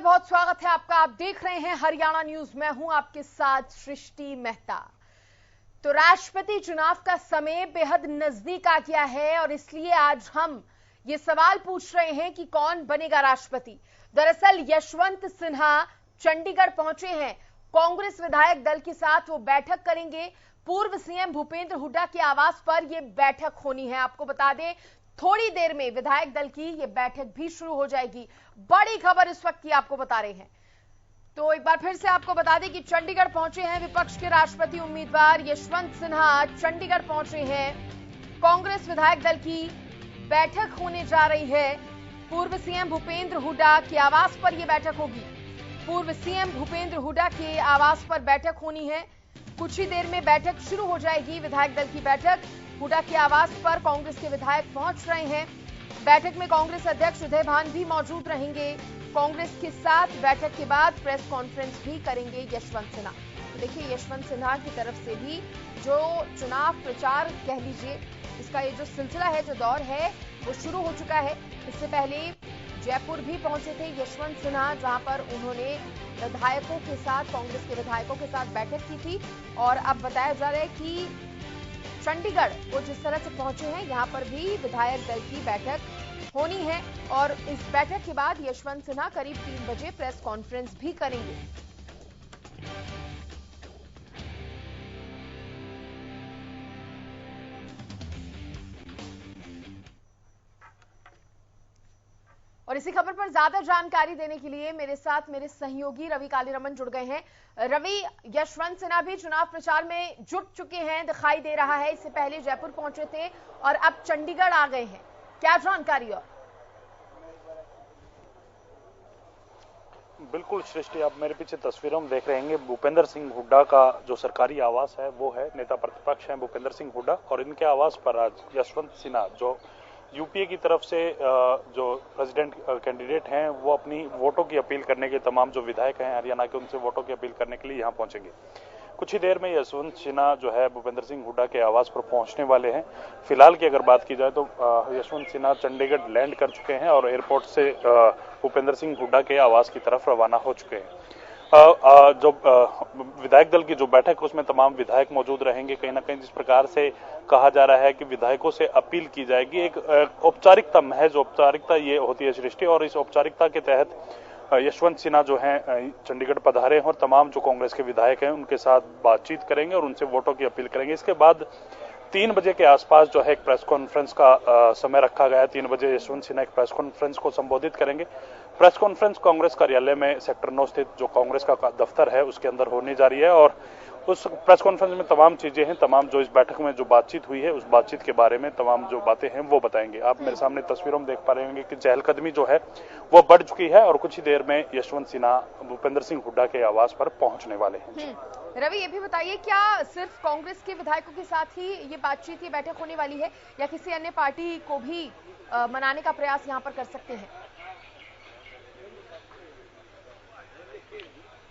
बहुत बहुत स्वागत है आपका। आप देख रहे हैं हरियाणा न्यूज। मैं हूं आपके साथ सृष्टि मेहता। तो राष्ट्रपति चुनाव का समय बेहद नजदीक आ गया है और इसलिए आज हम ये सवाल पूछ रहे हैं कि कौन बनेगा राष्ट्रपति। दरअसल यशवंत सिन्हा चंडीगढ़ पहुंचे हैं। कांग्रेस विधायक दल के साथ वो बैठक करेंगे। पूर्व सीएम भूपेंद्र हुड्डा के आवास पर यह बैठक होनी है। आपको बता दें थोड़ी देर में विधायक दल की यह बैठक भी शुरू हो जाएगी। बड़ी खबर इस वक्त की आपको बता रहे हैं। तो एक बार फिर से आपको बता दें कि चंडीगढ़ पहुंचे हैं विपक्ष के राष्ट्रपति उम्मीदवार यशवंत सिन्हा चंडीगढ़ पहुंचे हैं। कांग्रेस विधायक दल की बैठक होने जा रही है। पूर्व सीएम भूपेंद्र हुड्डा के आवास पर यह बैठक होगी। पूर्व सीएम भूपेंद्र हुड्डा के आवास पर बैठक होनी है। कुछ ही देर में बैठक शुरू हो जाएगी। विधायक दल की बैठक हुड्डा के आवास पर कांग्रेस के विधायक पहुंच रहे हैं। बैठक में कांग्रेस अध्यक्ष उदय भान भी मौजूद रहेंगे। कांग्रेस के साथ बैठक के बाद प्रेस कॉन्फ्रेंस भी करेंगे यशवंत सिन्हा। तो देखिए यशवंत सिन्हा की तरफ से भी जो चुनाव प्रचार कह लीजिए, इसका ये जो सिलसिला है, जो दौर है, वो शुरू हो चुका है। इससे पहले जयपुर भी पहुंचे थे यशवंत सिन्हा, जहां पर उन्होंने विधायकों के साथ, कांग्रेस के विधायकों के साथ बैठक की थी। और अब बताया जा रहा है कि चंडीगढ़ वो जिस तरह से पहुंचे हैं, यहां पर भी विधायक दल की बैठक होनी है। और इस बैठक के बाद यशवंत सिन्हा करीब 3 बजे प्रेस कॉन्फ्रेंस भी करेंगे। और इसी खबर पर ज्यादा जानकारी देने के लिए मेरे साथ मेरे सहयोगी रवि कालीरमन जुड़ गए हैं। रवि, यशवंत सिन्हा भी चुनाव प्रचार में जुट चुके हैं, दिखाई दे रहा है। इससे पहले जयपुर पहुंचे थे और अब चंडीगढ़ आ गए हैं, क्या जानकारी? और बिल्कुल सृष्टि, आप मेरे पीछे तस्वीरों में देख रहे हैं भूपेंद्र सिंह हुड्डा का जो सरकारी आवास है वो है। नेता प्रतिपक्ष हैं भूपेंद्र सिंह हुड्डा और इनके आवास पर आज यशवंत सिन्हा जो यूपीए की तरफ से जो प्रेसिडेंट कैंडिडेट हैं वो अपनी वोटों की अपील करने के, तमाम जो विधायक हैं हरियाणा के, उनसे वोटों की अपील करने के लिए यहाँ पहुंचेंगे। कुछ ही देर में यशवंत सिन्हा जो है भूपेंद्र सिंह हुड्डा के आवास पर पहुंचने वाले हैं। फिलहाल की अगर बात की जाए तो यशवंत सिन्हा चंडीगढ़ लैंड कर चुके हैं और एयरपोर्ट से भूपेंद्र सिंह हुड्डा के आवास की तरफ रवाना हो चुके हैं। जो विधायक दल की जो बैठक है उसमें तमाम विधायक मौजूद रहेंगे। कहीं ना कहीं जिस प्रकार से कहा जा रहा है कि विधायकों से अपील की जाएगी, एक औपचारिकता, महज औपचारिकता ये होती है सृष्टि, और इस औपचारिकता के तहत यशवंत सिन्हा जो हैं चंडीगढ़ पधारे हैं और तमाम जो कांग्रेस के विधायक हैं उनके साथ बातचीत करेंगे और उनसे वोटों की अपील करेंगे। इसके बाद 3 बजे के आसपास जो है एक प्रेस कॉन्फ्रेंस का समय रखा गया है। 3 बजे यशवंत सिन्हा एक प्रेस कॉन्फ्रेंस को संबोधित करेंगे। प्रेस कॉन्फ्रेंस कांग्रेस कार्यालय में सेक्टर 9 स्थित जो कांग्रेस का दफ्तर है उसके अंदर होने जा रही है और उस प्रेस कॉन्फ्रेंस में तमाम चीजें हैं, तमाम जो इस बैठक में जो बातचीत हुई है उस बातचीत के बारे में तमाम जो बातें हैं वो बताएंगे। आप मेरे सामने तस्वीरों में देख पा रहे होंगे कि चहलकदमी जो है वो बढ़ चुकी है और कुछ ही देर में यशवंत सिन्हा भूपेंद्र सिंह हुड्डा के आवास पर पहुंचने वाले हैं। रवि, ये भी बताइए, क्या सिर्फ कांग्रेस के विधायकों के साथ ही ये बातचीत, ये बैठक होने वाली है या किसी अन्य पार्टी को भी मनाने का प्रयास यहाँ पर कर सकते हैं?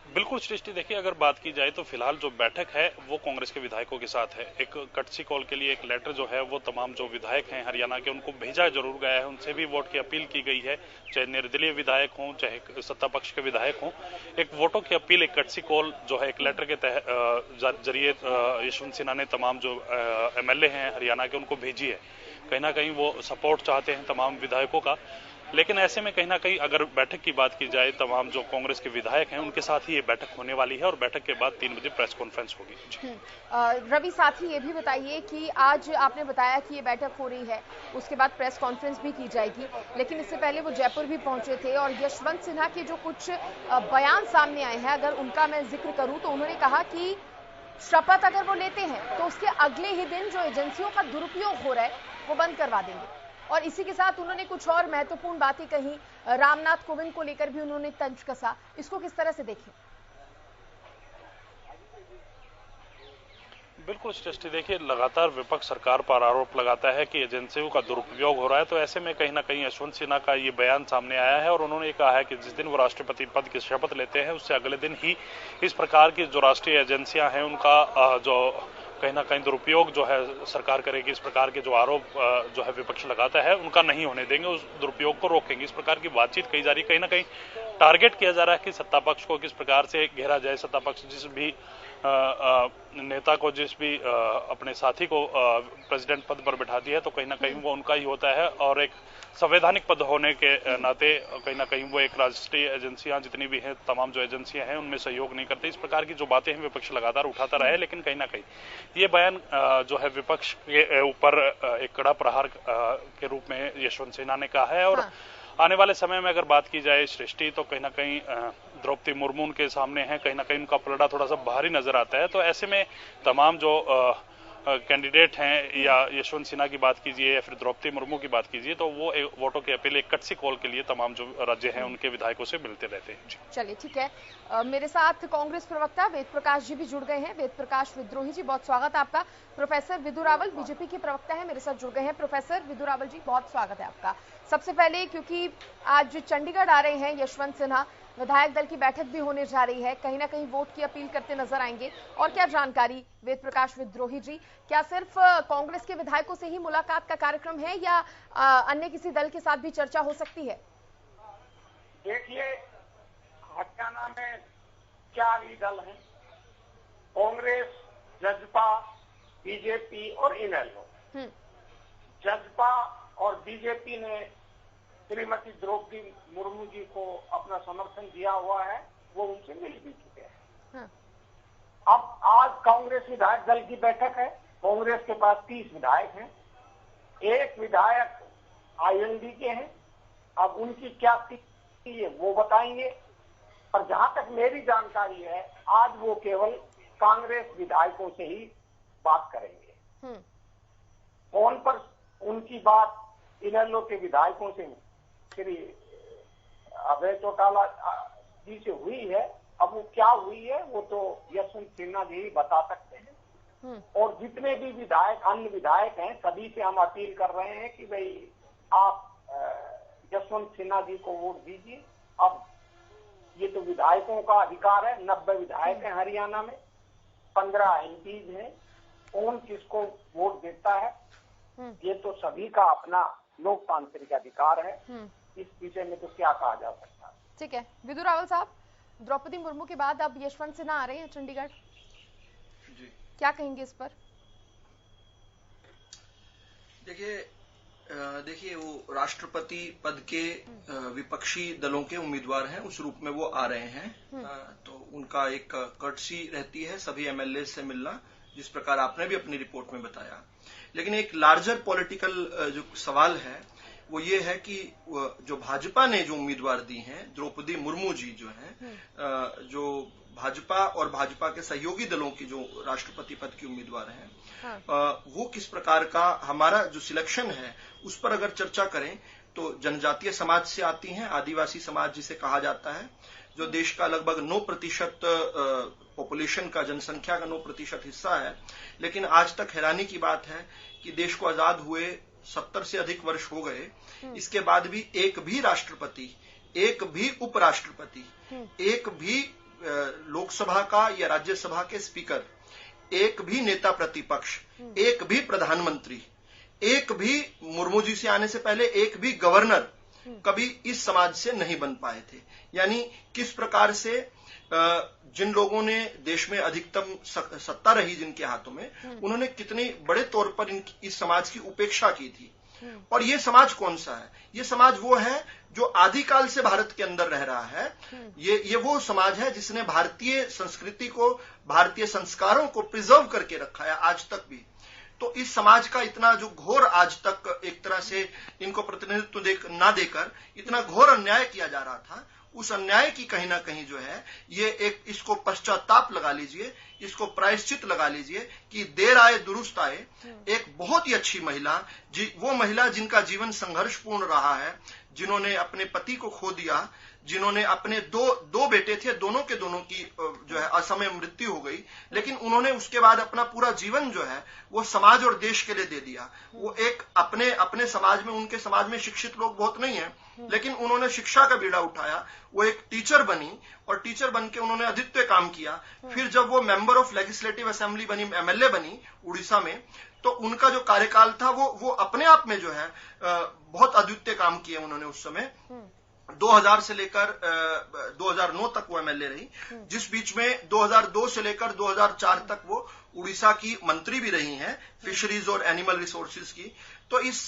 बिल्कुल सृष्टि, देखिए अगर बात की जाए तो फिलहाल जो बैठक है वो कांग्रेस के विधायकों के साथ है। एक कटसी कॉल के लिए एक लेटर जो है वो तमाम जो विधायक हैं हरियाणा के उनको भेजा जरूर गया है। उनसे भी वोट की अपील की गई है, चाहे निर्दलीय विधायक हों चाहे सत्ता पक्ष के विधायक हों। एक वोटों की अपील, एक कटसी कॉल जो है एक लेटर के जरिए यशवंत सिन्हा ने तमाम जो MLA हैं हरियाणा के उनको भेजी है। कहीं ना कहीं वो सपोर्ट चाहते हैं तमाम विधायकों का। लेकिन ऐसे में कहीं ना कहीं अगर बैठक की बात की जाए, तमाम जो कांग्रेस के विधायक हैं उनके साथ ही ये बैठक होने वाली है और बैठक के बाद 3 बजे प्रेस कॉन्फ्रेंस होगी। रवि, साथ ही ये भी बताइए कि आज आपने बताया कि ये बैठक हो रही है, उसके बाद प्रेस कॉन्फ्रेंस भी की जाएगी, लेकिन इससे पहले वो जयपुर भी पहुंचे थे और यशवंत सिन्हा के जो कुछ बयान सामने आए हैं, अगर उनका मैं जिक्र करूं तो उन्होंने कहा कि शपथ अगर वो लेते हैं तो उसके अगले ही दिन जो एजेंसियों का दुरुपयोग हो रहा है वो बंद करवा देंगे। और इसी के साथ उन्होंने कुछ और महत्वपूर्ण बातें कही। रामनाथ कोविंद को लेकर भी उन्होंने तंज कसा। इसको किस तरह से देखें? बिल्कुल सृष्टि, देखिए लगातार विपक्ष सरकार पर आरोप लगाता है कि एजेंसियों का दुरुपयोग हो रहा है। तो ऐसे में कहीं ना कहीं यशवंत सिन्हा का ये बयान सामने आया है और उन्होंने कहा है कि जिस दिन वो राष्ट्रपति पद की शपथ लेते हैं उससे अगले दिन ही इस प्रकार की जो राष्ट्रीय एजेंसियां हैं उनका जो कहीं ना कहीं दुरुपयोग जो है सरकार करेगी, इस प्रकार के जो आरोप जो है विपक्ष लगाता है उनका नहीं होने देंगे, उस दुरुपयोग को रोकेंगे। इस प्रकार की बातचीत कही जा रही है। कहीं ना कहीं टारगेट किया जा रहा है कि सत्ता पक्ष को किस प्रकार से घेरा जाए, सत्ता पक्ष जिस भी नेता को, जिस भी अपने साथी को प्रेसिडेंट पद पर बैठाती है तो कहीं ना कहीं वो उनका ही होता है, और एक संवैधानिक पद होने के नाते कहीं ना कहीं वो एक राष्ट्रीय एजेंसियां जितनी भी हैं, तमाम जो एजेंसियां हैं उनमें सहयोग नहीं करती। इस प्रकार की जो बातें हैं विपक्ष लगातार उठाता रहा है, लेकिन कहीं ना कहीं ये बयान जो है विपक्ष के ऊपर एक कड़ा प्रहार के रूप में यशवंत सिन्हा ने कहा है। और आने वाले समय में अगर बात की जाए सृष्टि, तो कहीं ना कहीं द्रौपदी मुर्मू उनके सामने है, कहीं ना कहीं उनका पलड़ा थोड़ा सा भारी नजर आता है। तो ऐसे में तमाम जो कैंडिडेट हैं, या यशवंत सिन्हा की बात कीजिए या फिर द्रौपदी मुर्मू की बात कीजिए, तो वो वोटों के अपील, एक कटसी कॉल के लिए तमाम जो राज्य हैं उनके विधायकों से मिलते रहते हैं। चलिए ठीक है, मेरे साथ कांग्रेस प्रवक्ता वेद प्रकाश जी भी जुड़ गए हैं। वेद प्रकाश विद्रोही जी, बहुत स्वागत है आपका। प्रोफेसर विधु रावल बीजेपी के प्रवक्ता है, मेरे साथ जुड़ गए हैं। प्रोफेसर विधु रावल जी, बहुत स्वागत है आपका। सबसे पहले, क्योंकि आज चंडीगढ़ आ रहे हैं यशवंत सिन्हा, विधायक दल की बैठक भी होने जा रही है, कहीं ना कहीं वोट की अपील करते नजर आएंगे, और क्या जानकारी वेद प्रकाश विद्रोही जी, क्या सिर्फ कांग्रेस के विधायकों से ही मुलाकात का कार्यक्रम है या अन्य किसी दल के साथ भी चर्चा हो सकती है? देखिए, हरियाणा में 4 ही दल हैं, कांग्रेस, जसपा, बीजेपी और इनेलो। जसपा और बीजेपी ने श्रीमती द्रौपदी मुर्मू जी को अपना समर्थन दिया हुआ है, वो उनसे मिल भी चुके हैं। अब आज कांग्रेस विधायक दल की बैठक है। कांग्रेस के पास 30 विधायक हैं, 1 विधायक आईएनडी के हैं। अब उनकी क्या स्थिति है वो बताएंगे, पर जहां तक मेरी जानकारी है आज वो केवल कांग्रेस विधायकों से ही बात करेंगे। फोन पर उनकी बात इनेलो के विधायकों से श्री अभय चौटाला जी से हुई है। अब वो क्या हुई है वो तो यशवंत सिन्हा जी ही बता सकते हैं। और जितने भी विधायक, अन्य विधायक हैं, सभी से हम अपील कर रहे हैं कि भाई आप यशवंत सिन्हा जी को वोट दीजिए। अब ये तो विधायकों का अधिकार है, 90 विधायक हैं हरियाणा में, 15 एमपीज हैं, कौन किसको वोट देता है ये तो सभी का अपना लोकतांत्रिक अधिकार है। इस विषय में तो क्या कहा जा सकता है। ठीक है, विधु रावल साहब, द्रौपदी मुर्मू के बाद अब यशवंत सिन्हा आ रहे हैं चंडीगढ़ जी, क्या कहेंगे इस पर? देखिए वो राष्ट्रपति पद के विपक्षी दलों के उम्मीदवार हैं, उस रूप में वो आ रहे हैं। तो उनका एक कर्टसी रहती है सभी एमएलए से मिलना, जिस प्रकार आपने भी अपनी रिपोर्ट में बताया। लेकिन एक लार्जर पॉलिटिकल जो सवाल है वो ये है कि जो भाजपा ने जो उम्मीदवार दी हैं, द्रौपदी मुर्मू जी जो हैं, जो भाजपा और भाजपा के सहयोगी दलों की जो राष्ट्रपति पद की उम्मीदवार हैं, वो किस प्रकार का हमारा जो सिलेक्शन है उस पर अगर चर्चा करें तो जनजातीय समाज से आती हैं, आदिवासी समाज जिसे कहा जाता है, जो देश का लगभग 9% पॉपुलेशन का, जनसंख्या का 9% हिस्सा है। लेकिन आज तक हैरानी की बात है कि देश को आजाद हुए 70 से अधिक वर्ष हो गए, इसके बाद भी एक भी राष्ट्रपति, एक भी उपराष्ट्रपति, एक भी लोकसभा का या राज्यसभा के स्पीकर, एक भी नेता प्रतिपक्ष, एक भी प्रधानमंत्री, एक भी मुर्मू जी से आने से पहले एक भी गवर्नर कभी इस समाज से नहीं बन पाए थे। यानी किस प्रकार से जिन लोगों ने देश में अधिकतम सत्ता रही जिनके हाथों में, उन्होंने कितने बड़े तौर पर इस समाज की उपेक्षा की थी। और ये समाज कौन सा है? ये समाज वो है जो आदिकाल से भारत के अंदर रह रहा है। ये वो समाज है जिसने भारतीय संस्कृति को, भारतीय संस्कारों को प्रिजर्व करके रखा है आज तक भी। तो इस समाज का इतना जो घोर आज तक एक तरह से इनको प्रतिनिधित्व ना देकर इतना घोर अन्याय किया जा रहा था, उस अन्याय की कहीं ना कहीं जो है ये एक, इसको पश्चाताप लगा लीजिए, इसको प्रायश्चित लगा लीजिए कि देर आए दुरुस्त आए। एक बहुत ही अच्छी महिला, वो महिला जिनका जीवन संघर्षपूर्ण रहा है, जिन्होंने अपने पति को खो दिया, जिन्होंने अपने दो बेटे थे, दोनों के दोनों की जो है असमय मृत्यु हो गई, लेकिन उन्होंने उसके बाद अपना पूरा जीवन जो है वो समाज और देश के लिए दे दिया। वो एक अपने समाज में, उनके समाज में शिक्षित लोग बहुत नहीं है, लेकिन उन्होंने शिक्षा का बीड़ा उठाया। वो एक टीचर बनी और टीचर बन के उन्होंने अद्वितीय काम किया। फिर जब वो मेंबर ऑफ लेजिस्लेटिव असेंबली बनी, एमएलए बनी उड़ीसा में, तो उनका जो कार्यकाल था वो अपने आप में जो है बहुत अद्वितीय काम किया उन्होंने उस समय। 2000 से लेकर 2009 तक वो एमएलए रही, जिस बीच में 2002 से लेकर 2004 तक वो उड़ीसा की मंत्री भी रही हैं, फिशरीज और एनिमल रिसोर्सेज की। तो इस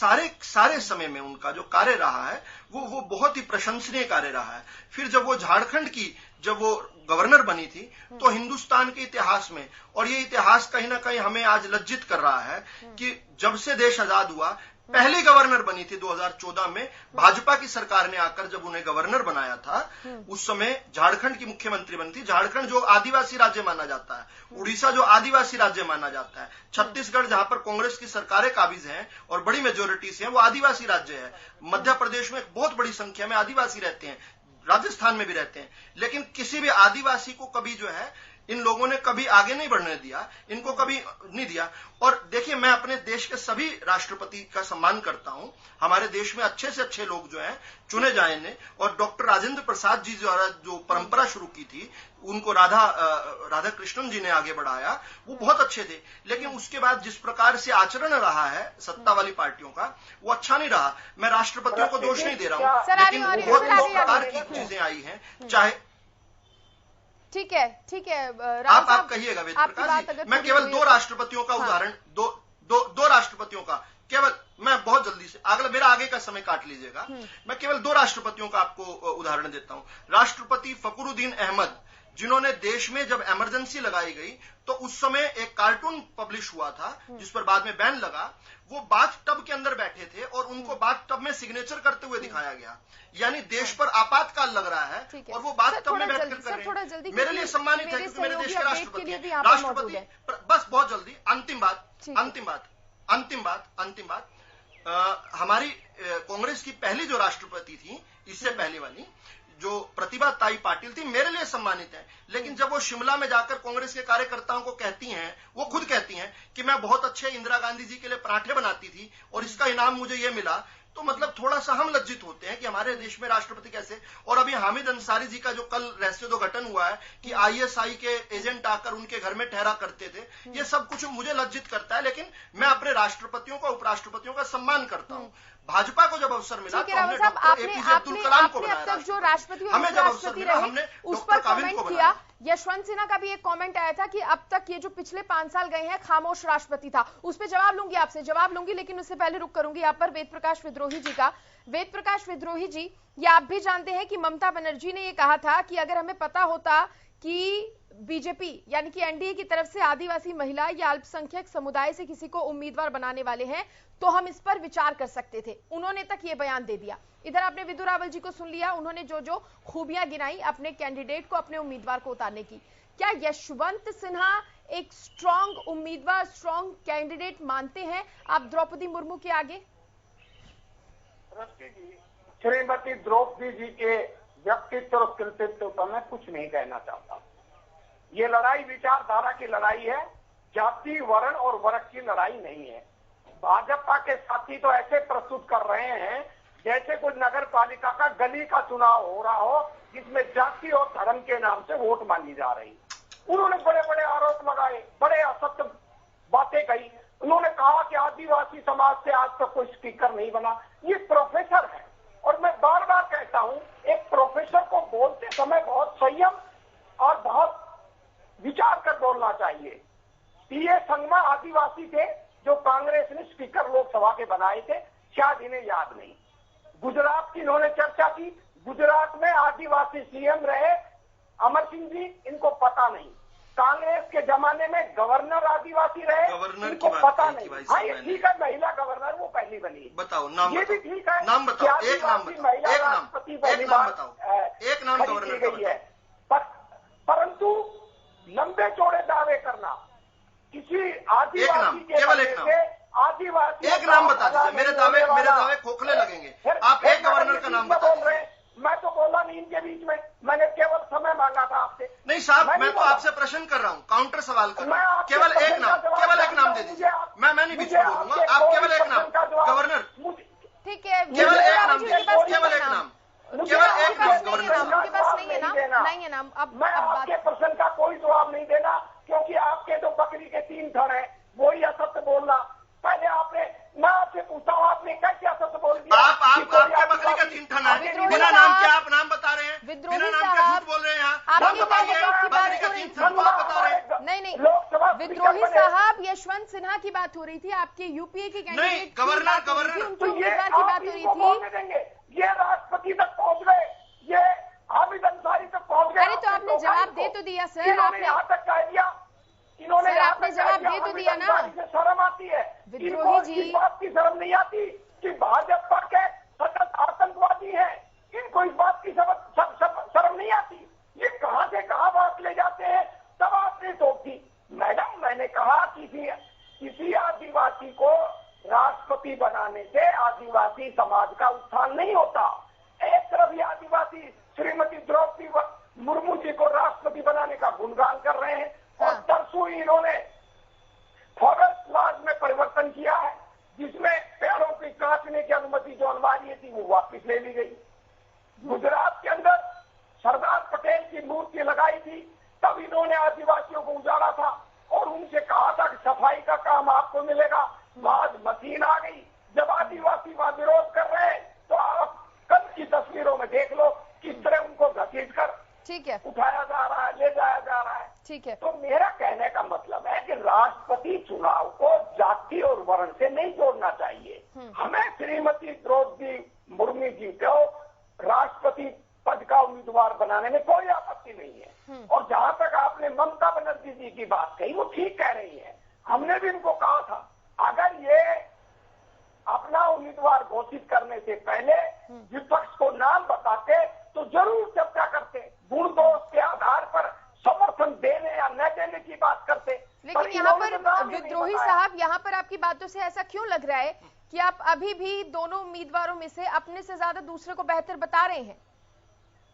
सारे समय में उनका जो कार्य रहा है वो बहुत ही प्रशंसनीय कार्य रहा है। फिर जब वो झारखंड की जब वो गवर्नर बनी थी, तो हिंदुस्तान के इतिहास में, और ये इतिहास कहीं ना कहीं हमें आज लज्जित कर रहा है कि जब से देश आजाद हुआ, पहली गवर्नर बनी थी 2014 में, भाजपा की सरकार ने आकर जब उन्हें गवर्नर बनाया था, उस समय झारखंड की मुख्यमंत्री बनी थी। झारखंड जो आदिवासी राज्य माना जाता है, उड़ीसा जो आदिवासी राज्य माना जाता है, छत्तीसगढ़ जहां पर कांग्रेस की सरकारें काबिज हैं और बड़ी मेजोरिटीज हैं, वो आदिवासी राज्य है। मध्य प्रदेश में बहुत बड़ी संख्या में आदिवासी रहते हैं, राजस्थान में भी रहते हैं, लेकिन किसी भी आदिवासी को कभी जो है इन लोगों ने कभी आगे नहीं बढ़ने दिया, इनको कभी नहीं दिया। और देखिए, मैं अपने देश के सभी राष्ट्रपति का सम्मान करता हूं। हमारे देश में अच्छे से अच्छे लोग जो हैं चुने जाएंगे, और डॉक्टर राजेंद्र प्रसाद जी द्वारा जो परंपरा शुरू की थी, उनको राधा कृष्णन जी ने आगे बढ़ाया, वो बहुत अच्छे थे। लेकिन उसके बाद जिस प्रकार से आचरण रहा है सत्ता वाली पार्टियों का, वो अच्छा नहीं रहा। मैं राष्ट्रपतियों को दोष नहीं दे रहा हूं, लेकिन बहुत प्रकार की चीजें आई हैं। चाहे ठीक है आप कहिएगा वेद प्रकाश जी, मैं केवल दो राष्ट्रपतियों का उदाहरण, दो राष्ट्रपतियों का केवल, मैं बहुत जल्दी से मेरा आगे का समय काट लीजिएगा, मैं केवल दो राष्ट्रपतियों का आपको उदाहरण देता हूं। राष्ट्रपति फखरुद्दीन अहमद, जिन्होंने देश में जब इमरजेंसी लगाई गई तो उस समय एक कार्टून पब्लिश हुआ था जिस पर बाद में बैन लगा। वो बाथ टब के अंदर बैठे थे और उनको बाथ टब में सिग्नेचर करते हुए दिखाया गया, यानी देश पर आपातकाल लग रहा है और वो बाथ टब में बैठकर कर रहे हैं। मेरे लिए सम्मानित है क्योंकि मेरे देश के राष्ट्रपति बस बहुत जल्दी अंतिम बात हमारी कांग्रेस की पहली जो राष्ट्रपति थी, इससे पहले वाली जो प्रतिभा ताई पाटिल थी, मेरे लिए सम्मानित है। लेकिन जब वो शिमला में जाकर कांग्रेस के कार्यकर्ताओं को कहती हैं, वो खुद कहती हैं कि मैं बहुत अच्छे इंदिरा गांधी जी के लिए पराठे बनाती थी और इसका इनाम मुझे ये मिला, तो मतलब थोड़ा सा हम लज्जित होते हैं कि हमारे देश में राष्ट्रपति कैसे। और अभी हामिद अंसारी जी का जो कल रहस्योद्घाटन हुआ है कि आईएसआई के एजेंट आकर उनके घर में ठहरा करते थे, ये सब कुछ मुझे लज्जित करता है। लेकिन मैं अपने राष्ट्रपतियों का, उपराष्ट्रपतियों का सम्मान करता हूं। भाजपा को जब अवसर मिला तो हमने डॉक्टर एपीजे अब्दुल कलाम को बनाया। अब तक जो राष्ट्रपति हमें जब अवसर मिला हमने उस पर कमेंट किया। यशवंत सिन्हा का भी एक कमेंट आया था कि अब तक ये जो पिछले 5 साल गए हैं खामोश राष्ट्रपति था। उस पर जवाब लूंगी, आपसे जवाब लूंगी, लेकिन उससे पहले रुक करूंगी यहाँ पर वेद प्रकाश विद्रोही जी का। वेद प्रकाश विद्रोही जी, ये आप भी जानते हैं कि ममता बनर्जी ने ये कहा था कि अगर हमें पता होता कि बीजेपी यानी कि एनडीए की तरफ से आदिवासी महिला या अल्पसंख्यक समुदाय से किसी को उम्मीदवार बनाने वाले हैं तो हम इस पर विचार कर सकते थे। उन्होंने तक ये बयान दे दिया। इधर आपने विदु रावल जी को सुन लिया, उन्होंने जो जो खूबियां गिनाई अपने कैंडिडेट को, अपने उम्मीदवार को उतारने की। क्या यशवंत सिन्हा एक स्ट्रॉन्ग उम्मीदवार, स्ट्रॉन्ग कैंडिडेट मानते हैं आप द्रौपदी मुर्मू के आगे? श्रीमती द्रौपदी जी के व्यक्तित्व और कृतित्व पर मैं कुछ नहीं कहना चाहता। ये लड़ाई विचारधारा की लड़ाई है, जाति, वर्ण और वर्ग की लड़ाई नहीं है। भाजपा के साथी तो ऐसे प्रस्तुत कर रहे हैं जैसे कोई नगर पालिका का गली का चुनाव हो रहा हो जिसमें जाति और धर्म के नाम से वोट मांगी जा रही। उन्होंने बड़े बड़े आरोप लगाए, बड़े असत्य बातें कही। उन्होंने कहा कि आदिवासी समाज से आज तक कोई स्पीकर नहीं बना। ये प्रोफेसर है और मैं बार बार कहता हूं, एक प्रोफेसर को बोलते समय बहुत संयम और बहुत विचार कर बोलना चाहिए। पीए संगमा आदिवासी थे जो कांग्रेस ने स्पीकर लोकसभा के बनाए थे, शायद इन्हें याद नहीं। गुजरात की इन्होंने चर्चा की, गुजरात में आदिवासी सीएम रहे अमर सिंह जी, इनको पता नहीं। कांग्रेस के जमाने में गवर्नर आदिवासी रहे, इनको पता नहीं। हाँ, ये ठीक है, महिला गवर्नर वो पहली बनी। बताओ नाम, ये भी ठीक है, नाम बताओ, एक नाम बताओ, महिला राष्ट्रपति पहली बार एक नाम गवर्नर की गई है। परंतु लंबे चौड़े दावे करना किसी आदिवासी के आदिवासी, एक नाम बता दीजिए। मेरे दावे खोखले लगेंगे। आप एक गवर्नर का नाम बता। मैं तो बोला नहीं इनके बीच में, मैंने केवल समय मांगा था आपसे। नहीं साहब, मैं तो आपसे प्रश्न कर रहा हूँ, काउंटर सवाल कर रहा हूँ। केवल एक नाम दे दीजिए। मैं नहीं बीच में बोलूंगा, आप केवल एक नाम, गवर्नर, ठीक है, केवल एक नाम दीजिए, केवल एक नाम, केवल एक नाम, गवर्नर साहब। आपके पास नहीं है नाम, नहीं है नाम। अब मैं आपके प्रश्न का कोई जवाब नहीं देना, क्योंकि आपके जो बकरी के 3 थड़ हैं वही असत्य बोलना। पहले मैं आपसे पूछता हूँ, आपने कैसे असत्य बोल दिया? आपके बकरी का 3 थड़ है, बिना नाम के आप नाम बता रहे हैं, बिना नाम के झूठ बोल रहे हैं यहाँ। बकरी का 3 थड़ आप बता रहे हैं। नहीं, विद्रोही साहब, यशवंत सिन्हा की बात हो रही थी, आपके यूपीए की कैंडिडेट, गवर्नर उनकी उम्मीदवार की बात हो रही थी। ये राष्ट्रपति तक पहुंच गए, ये हामिद अंसारी तक पहुंच गए। अरे तो आपने जवाब दे तो दिया सर, आपने यहाँ तक कह दिया, इन्होंने आपने जवाब दे तो दिया ना। शर्म आती है विद्रोही जी, इस बात की शर्म नहीं आती कि भाजपा के सतत आतंकवादी हैं, इनको इस बात की शर्म नहीं आती। ये कहां से कहां बात ले जाते हैं, तब आपने टोकी। मैडम, मैंने कहा किसी आदिवासी को राष्ट्रपति बनाने से आदिवासी समाज का उत्थान नहीं होता। एक तरफ ये आदिवासी श्रीमती द्रौपदी मुर्मू जी को राष्ट्रपति बनाने का गुणगान कर रहे हैं, और परसों इन्होंने फॉरेस्ट लॉज में परिवर्तन किया है, जिसमें पेड़ों की काटने की अनुमति जो अनिवार्य थी वो वापस ले ली गई। गुजरात के अंदर सरदार पटेल की मूर्ति लगाई थी, तब इन्होंने आदिवासियों को उजाड़ा था और उनसे कहा था कि सफाई का काम आपको मिलेगा। आज मशीन आ गई, जब आदिवासी वहां विरोध कर रहे हैं, तो आप कल की तस्वीरों में देख लो किस तरह उनको घसीट कर ठीक है उठाया जा रहा है, ले जाया जा रहा है। ठीक है, तो मेरा कहने का मतलब है कि राष्ट्रपति चुनाव को जाति और वर्ण से नहीं जोड़ना चाहिए। हमें श्रीमती द्रौपदी मुर्मू जी को राष्ट्रपति पद का उम्मीदवार बनाने में कोई आपत्ति नहीं है। और जहां तक आपने ममता बनर्जी जी की बात कही, वो ठीक कह रही है। हमने भी इनको कहा था, अगर ये अपना उम्मीदवार घोषित करने से पहले विपक्ष को नाम बताते तो जरूर चर्चा करते, गुण दोष के आधार पर समर्थन देने या न देने की बात करते। लेकिन यहाँ पर विद्रोही साहब, यहाँ पर आपकी बातों से ऐसा क्यों लग रहा है कि आप अभी भी दोनों उम्मीदवारों में से अपने से ज्यादा दूसरे को बेहतर बता रहे हैं?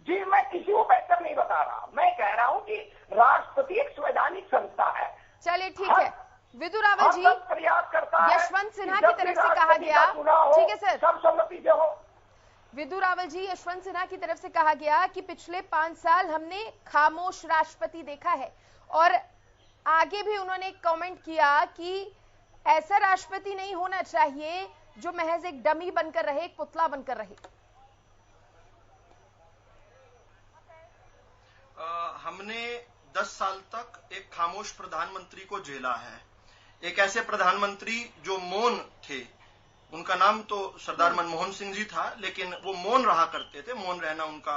जी, मैं किसी को बेहतर नहीं बता रहा, मैं कह रहा हूँ कि राष्ट्रपति एक संवैधानिक संस्था है। चलिए ठीक है, विदु रावल जी, प्रयास करता है यशवंत सिन्हा की तरफ से कहा गया, ठीक है सर, सर्वसम्मति से हो। विदु रावल जी, यशवंत सिन्हा की तरफ से कहा गया कि पिछले 5 साल हमने खामोश राष्ट्रपति देखा है, और आगे भी उन्होंने एक कमेंट किया कि ऐसा राष्ट्रपति नहीं होना चाहिए जो महज एक डमी बनकर रहे, एक पुतला बनकर रहे। हमने 10 साल तक एक खामोश प्रधानमंत्री को झेला है, एक ऐसे प्रधानमंत्री जो मौन थे। उनका नाम तो सरदार मनमोहन सिंह जी था, लेकिन वो मौन रहा करते थे, मौन रहना उनका।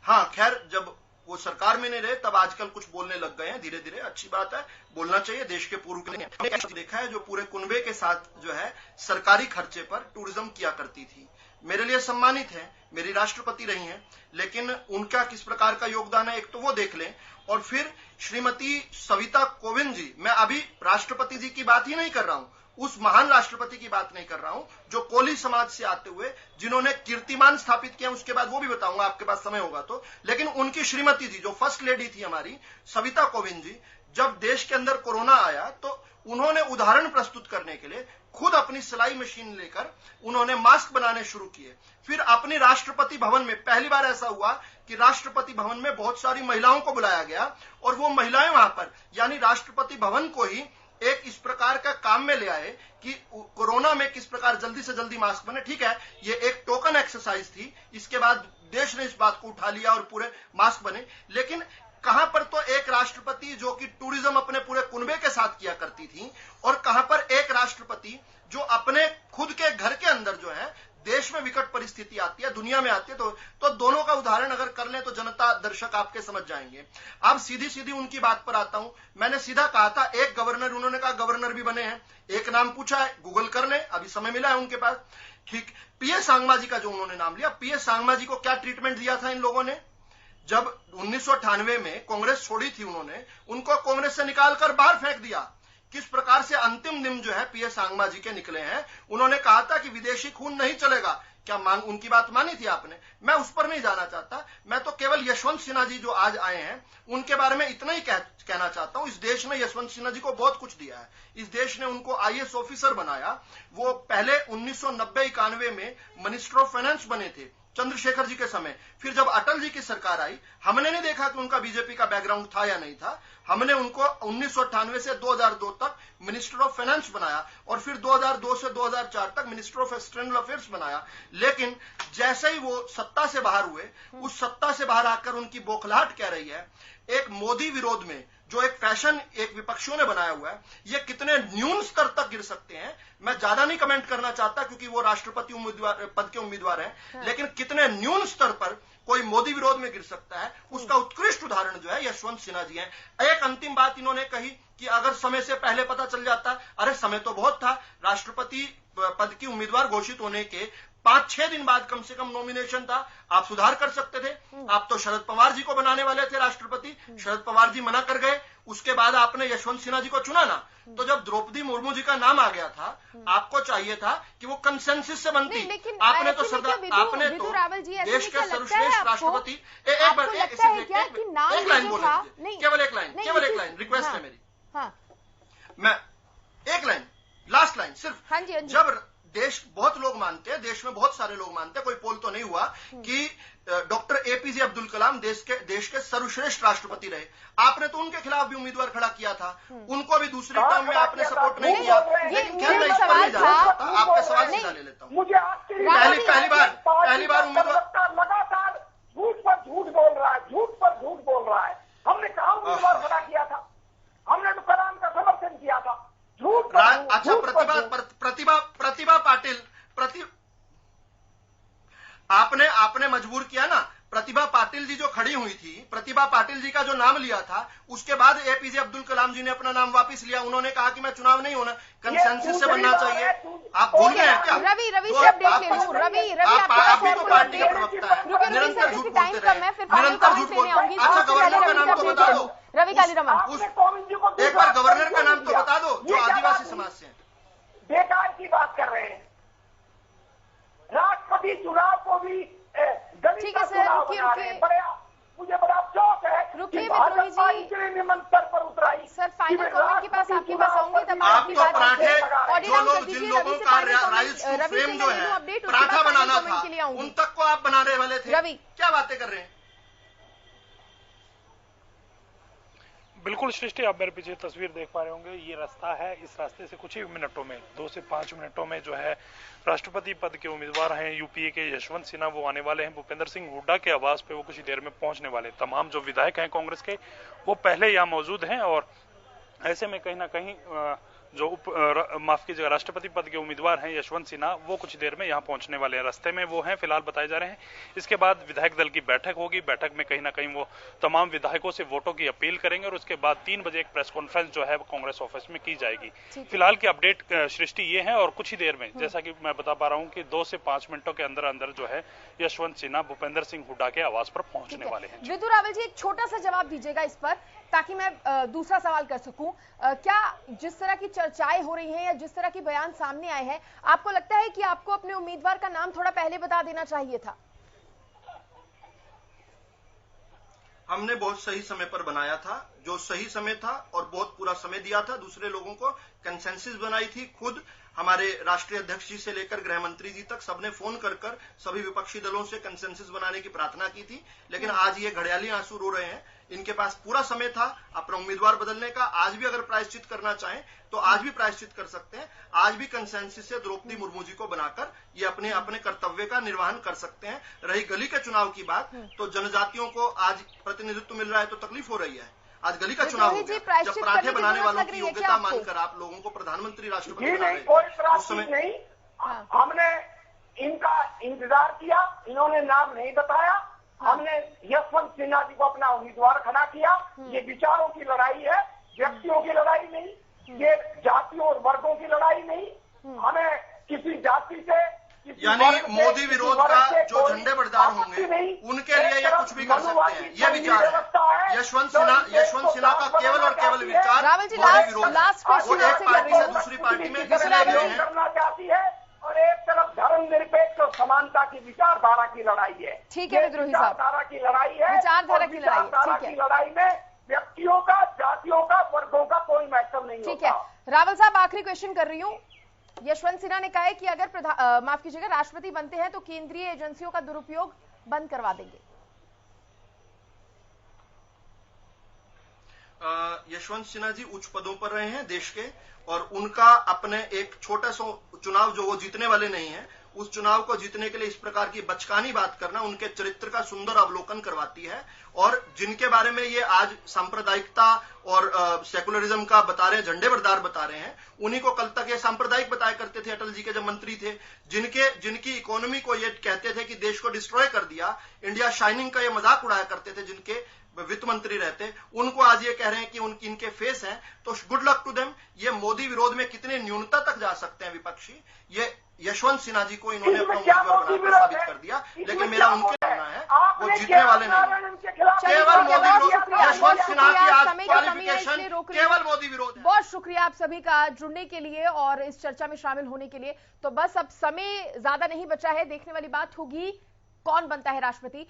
हाँ, खैर जब वो सरकार में नहीं रहे तब आजकल कुछ बोलने लग गए हैं, धीरे धीरे, अच्छी बात है, बोलना चाहिए, देश के पूर्व के लिए। हमने देखा है जो पूरे कुनबे के साथ जो है सरकारी खर्चे पर टूरिज्म किया करती थी, मेरे लिए सम्मानित है, मेरी राष्ट्रपति रही हैं, लेकिन उनका किस प्रकार का योगदान है एक तो वो देख लें। और फिर श्रीमती सविता कोविंद जी, मैं अभी राष्ट्रपति जी की बात ही नहीं कर रहा हूं, उस महान राष्ट्रपति की बात नहीं कर रहा हूं जो कोली समाज से आते हुए जिन्होंने कीर्तिमान स्थापित किया, उसके बाद वो भी बताऊंगा आपके पास समय होगा तो। लेकिन उनकी श्रीमती जी जो फर्स्ट लेडी थी हमारी सविता कोविंद जी, जब देश के अंदर कोरोना आया तो उन्होंने उदाहरण प्रस्तुत करने के लिए खुद अपनी सिलाई मशीन लेकर उन्होंने मास्क बनाने शुरू किए। फिर अपने राष्ट्रपति भवन में पहली बार ऐसा हुआ कि राष्ट्रपति भवन में बहुत सारी महिलाओं को बुलाया गया और वो महिलाएं वहां पर, यानी राष्ट्रपति भवन को ही एक इस प्रकार का काम में ले आए कि कोरोना में किस प्रकार जल्दी से जल्दी मास्क बने। ठीक है, ये एक टोकन एक्सरसाइज थी, इसके बाद देश ने इस बात को उठा लिया और पूरे मास्क बने। लेकिन कहां पर तो एक राष्ट्रपति जो कि टूरिज्म अपने पूरे कुनबे के साथ किया करती थी, और कहां पर एक राष्ट्रपति जो अपने खुद के घर के अंदर जो है देश में विकट परिस्थिति आती है, दुनिया में आती है, तो दोनों का उदाहरण अगर कर लें तो जनता, दर्शक आपके समझ जाएंगे। अब सीधी सीधी उनकी बात पर आता हूं। मैंने सीधा कहा था एक गवर्नर, उन्होंने कहा गवर्नर भी बने हैं, एक नाम पूछा है, गूगल कर ले, अभी समय मिला है उनके पास। ठीक, पीएस सांगमा जी का जो उन्होंने नाम लिया, पीएस सांगमा जी को क्या ट्रीटमेंट दिया था इन लोगों ने? जब 1998 में कांग्रेस छोड़ी थी उन्होंने, उनको कांग्रेस से निकालकर बाहर फेंक दिया। किस प्रकार से अंतिम दिन जो है पीएस सांगमा जी के निकले हैं। उन्होंने कहा था कि विदेशी खून नहीं चलेगा, क्या उनकी बात मानी थी आपने? मैं उस पर नहीं जाना चाहता। मैं तो केवल यशवंत सिन्हा जी जो आज आए हैं उनके बारे में इतना ही कहना चाहता हूं। इस देश ने यशवंत सिन्हा जी को बहुत कुछ दिया है। इस देश ने उनको आईएएस ऑफिसर बनाया। वो पहले 1990-91 में मिनिस्टर ऑफ फाइनेंस बने थे चंद्रशेखर जी के समय। फिर जब अटल जी की सरकार आई, हमने नहीं देखा कि उनका बीजेपी का बैकग्राउंड था या नहीं था। हमने उनको 1998 से 2002 तक मिनिस्टर ऑफ फाइनेंस बनाया और फिर 2002 से 2004 तक मिनिस्टर ऑफ एक्सटर्नल अफेयर्स बनाया। लेकिन जैसे ही वो सत्ता से बाहर हुए, उस सत्ता से बाहर आकर उनकी बौखलाहट क्या रही है, एक मोदी विरोध में जो एक फैशन एक विपक्षियों ने बनाया हुआ है, ये कितने न्यून स्तर तक गिर सकते हैं। मैं ज्यादा नहीं कमेंट करना चाहता क्योंकि वो राष्ट्रपति पद के उम्मीदवार हैं, लेकिन कितने न्यून स्तर पर कोई मोदी विरोध में गिर सकता है, उसका उत्कृष्ट उदाहरण जो है यशवंत सिन्हा जी हैं। एक अंतिम बात इन्होंने कही कि अगर समय से पहले पता चल जाता, अरे समय तो बहुत था। राष्ट्रपति पद की उम्मीदवार घोषित होने के 5-6 दिन बाद कम से कम नॉमिनेशन था। आप सुधार कर सकते थे। आप तो शरद पवार जी को बनाने वाले थे राष्ट्रपति, शरद पवार जी मना कर गए। उसके बाद आपने यशवंत सिन्हा जी को चुना ना। तो जब द्रौपदी मुर्मू जी का नाम आ गया था, आपको चाहिए था कि वो कंसेंसस से बनती। आपने तो सरदार, आपने तो देश के सर्वश्रेष्ठ राष्ट्रपति। एक लाइन बोले, केवल एक लाइन रिक्वेस्ट है मेरी। मैं एक लाइन, लास्ट लाइन सिर्फ। जब देश बहुत लोग मानते हैं, देश में बहुत सारे लोग मानते हैं, कोई पोल तो नहीं हुआ कि डॉक्टर एपीजे अब्दुल कलाम देश के सर्वश्रेष्ठ राष्ट्रपति रहे। आपने तो उनके खिलाफ भी उम्मीदवार खड़ा किया था, उनको भी दूसरी टर्म में आपने सपोर्ट नहीं किया। लेकिन क्या मैं इस पर नहीं जाना चाहता, आपका सवाल सीधा ले लेता हूँ। पहली बार उम्मीदवार लगातार झूठ पर झूठ बोल रहा है, झूठ पर झूठ बोल रहा है। हमने कहा उम्मीदवार खड़ा किया था, हमने तो कलाम का समर्थन किया था। झूठ। अच्छा, प्रतिभा पाटिल आपने मजबूर किया ना। प्रतिभा पाटिल जी जो खड़ी हुई थी, प्रतिभा पाटिल जी का जो नाम लिया था, उसके बाद एपीजे अब्दुल कलाम जी ने अपना नाम वापस लिया। उन्होंने कहा कि मैं चुनाव नहीं होना, कंसेंसस से बनना चाहिए। आप भूल गए हैं क्या? रवि से अपडेट ले लूं। रवि आप भी तो पार्टी के प्रवक्ता है, निरंतर झूठ बोलते रहे, निरंतर झूठ बोलते। अच्छा, गवर्नर का नाम तो बता दो। रवि कालीरमन, एक बार गवर्नर का नाम तो बता दो जो आदिवासी समाज से है। बेकार की बात कर रहे हैं। राष्ट्रपति चुनाव को भी ठीक है सर, रुकिए। मुझे बड़ा अफसोस है कि भाजपा इतने निम्न स्तर पर उतराई। सर फाइनल कमेंट के पास आपके पास आऊंगी, तब आपकी बात जो लोग जिन लोगों का राइज टू फेम जो है पराठा बनाना था, उन तक को आप बनाने वाले थे। रवि, क्या बातें कर रहे हैं? बिल्कुल सृष्टि, आप मेरे पीछे तस्वीर देख पा रहे होंगे। ये रास्ता है, इस रास्ते से कुछ ही मिनटों में, 2 से 5 मिनटों में जो है राष्ट्रपति पद के उम्मीदवार हैं यूपीए के यशवंत सिन्हा, वो आने वाले हैं। भूपेंद्र सिंह हुड्डा के आवास पे वो कुछ ही देर में पहुंचने वाले। तमाम जो विधायक हैं कांग्रेस के, वो पहले यहाँ मौजूद हैं और ऐसे में कहीं ना कहीं जो माफ कीजिएगा राष्ट्रपति पद के उम्मीदवार हैं यशवंत सिन्हा, वो कुछ देर में यहाँ पहुंचने वाले हैं। रास्ते में वो हैं फिलहाल बताए जा रहे हैं। इसके बाद विधायक दल की बैठक होगी। बैठक में कहीं ना कहीं वो तमाम विधायकों से वोटों की अपील करेंगे और उसके बाद 3 बजे एक प्रेस कॉन्फ्रेंस जो है कांग्रेस ऑफिस में की जाएगी। फिलहाल की अपडेट सृष्टि ये है और कुछ ही देर में, जैसा कि मैं बता पा रहा हूँ कि 2 से 5 मिनटों के अंदर अंदर जो है यशवंत सिन्हा भूपेंद्र सिंह हुड्डा के आवास पर पहुंचने वाले हैं। विदु रावल जी, एक छोटा सा जवाब दीजिएगा इस पर, ताकि मैं दूसरा सवाल कर सकूं। क्या जिस तरह की चर्चाएं हो रही हैं या जिस तरह की बयान सामने आए हैं, आपको लगता है कि आपको अपने उम्मीदवार का नाम थोड़ा पहले बता देना चाहिए था? हमने बहुत सही समय पर बनाया था, जो सही समय था, और बहुत पूरा समय दिया था दूसरे लोगों को। कंसेंसस बनाई थी। खुद हमारे राष्ट्रीय अध्यक्ष जी से लेकर गृह मंत्री जी तक सबने फोन कर सभी विपक्षी दलों से कंसेंसस बनाने की प्रार्थना की थी। लेकिन आज ये घड़ियाली आंसू रो रहे हैं। इनके पास पूरा समय था अपना उम्मीदवार बदलने का। आज भी अगर प्रायश्चित करना चाहें तो आज भी प्रायश्चित कर सकते हैं। आज भी कंसेंसस से द्रौपदी मुर्मू जी को बनाकर ये अपने अपने कर्तव्य का निर्वहन कर सकते हैं। रही गली के चुनाव की बात, तो जनजातियों को आज प्रतिनिधित्व मिल रहा है तो तकलीफ हो रही है। आज गली का चुनाव हो गया। जब पराठे बनाने वालों की योग्यता मानकर आप लोगों को प्रधानमंत्री राष्ट्रपति बना रहे हैं, उस समय नहीं। हमने इनका इंतजार किया, इन्होंने नाम नहीं बताया। हमने यशवंत सिन्हा जी को अपना उम्मीदवार खड़ा किया। ये विचारों की लड़ाई है, व्यक्तियों की लड़ाई नहीं, ये जातियों और वर्गों की लड़ाई नहीं। हमें किसी जाति से, यानी मोदी विरोध का जो झंडे बरदार होंगे उनके लिए ये कुछ भी कर सकते हैं, ये विचार है। यशवंत सिन्हा का केवल और केवल विचार मोदी विरोध है। वो एक पार्टी से दूसरी पार्टी में किसी करना चाहती है और एक तरफ धर्मनिरपेक्ष समाज समानता की विचारधारा की लड़ाई है। ठीक है विद्रोही साहब, विचारधारा की लड़ाई है, विचारधारा की लड़ाई है, विचारधारा ठीक है। की लड़ाई में व्यक्तियों का, जातियों का, वर्गों का कोई मैटर नहीं ठीक होता। है रावल साहब, आखिरी क्वेश्चन कर रही हूँ। यशवंत सिन्हा ने कहा है कि अगर माफ कीजिएगा राष्ट्रपति बनते हैं तो केंद्रीय एजेंसियों का दुरुपयोग बंद करवा देंगे। यशवंत सिन्हा जी उच्च पदों पर रहे हैं देश के, और उनका अपने एक छोटा सा चुनाव जो वो जीतने वाले नहीं है, उस चुनाव को जीतने के लिए इस प्रकार की बचकानी बात करना उनके चरित्र का सुंदर अवलोकन करवाती है। और जिनके बारे में ये आज सांप्रदायिकता और सेकुलरिज्म का बता रहे हैं, झंडे बरदार बता रहे हैं, उन्हीं को कल तक ये सांप्रदायिक बताया करते थे अटल जी के जब मंत्री थे। जिनकी इकोनॉमी को ये कहते थे कि देश को डिस्ट्रॉय कर दिया, इंडिया शाइनिंग का ये मजाक उड़ाया करते थे जिनके वित्त मंत्री रहते, उनको आज ये कह रहे हैं कि इनके फेस हैं, तो गुड लक टू देम। ये मोदी विरोध में कितने न्यूनता तक जा सकते हैं विपक्षी, ये यशवंत सिन्हा जी को इन्होंने अपना उम्मीदवार बनाकर साबित कर दिया। लेकिन मेरा उनके कहना है वो जीतने वाले नहीं, केवल मोदी विरोध। यशवंत सिन्हा की आज क्वालिफिकेशन केवल मोदी विरोध है। बहुत शुक्रिया आप सभी का जुड़ने के लिए और इस चर्चा में शामिल होने के लिए। तो बस अब समय ज्यादा नहीं बचा है, देखने वाली बात होगी कौन बनता है राष्ट्रपति।